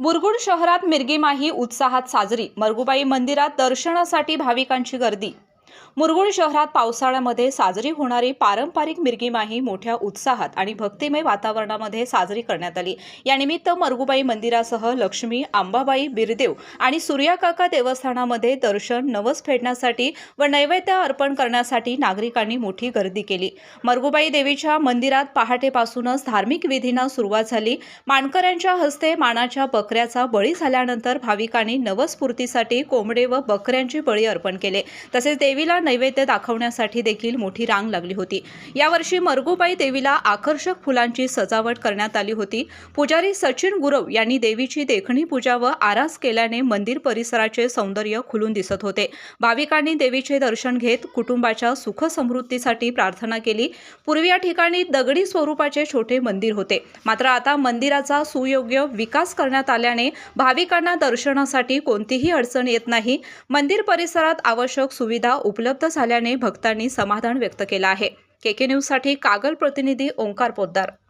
मुरगुड शहरात मिरगी माही उत्साहात साजरी। मरगुबाई मंदिरात दर्शनासाठी भाविकांची गर्दी। मुरगुड शहरात पावसाळ्यामध्ये साजरी होणारी पारंपरिक मिरगी माही मोठ्या उत्साहात आणि भक्तिमय वातावरणामध्ये साजरी करण्यात आली। यानिमित्त मरगुबाई मंदिरासह लक्ष्मी, अंबाबाई, बिरदेव आणि सूर्याकाका देवस्थानामध्ये दर्शन, नवस फेडण्यासाठी व नैवेद्य अर्पण करण्यासाठी नागरिकांनी मोठी गर्दी केली। मरगुबाई देवीच्या मंदिरात पहाटेपासूनच धार्मिक विधींना सुरुवात झाली। मानकऱ्यांच्या हस्ते मानाच्या बकऱ्याचा बळी झाल्यानंतर भाविकांनी नवसपूर्तीसाठी कोंबडे व बकऱ्यांचे बळी अर्पण केले। तसेच देवीला नैवेद्य दाखवण्यासाठी देखील मोठी रांग लागली होती। यावर्षी मरगुबाई देवीला आकर्षक फुलांची सजावट करण्यात आली होती। पुजारी सचिन गुरव यांनी देवीची देखणी पूजा व आरास केल्याने मंदिर परिसराचे सौंदर्य खुलून दिसत होते। भाविकांनी देवीचे दर्शन घेत कुटुंबाच्या सुख समृद्धीसाठी प्रार्थना केली। पूर्वी या ठिकाणी दगडी स्वरूपाचे छोटे मंदिर होते, मात्र आता मंदिराचा सुयोग्य विकास करण्यात आल्याने भाविकांना दर्शनासाठी कोणतीही अडचण येत नाही। मंदिर परिसरात आवश्यक सुविधा उपलब्ध झाल्याने भक्तांनी समाधान व्यक्त केलं आहे। केके न्यूज साठी कागल प्रतिनिधी ओंकार पोद्दार।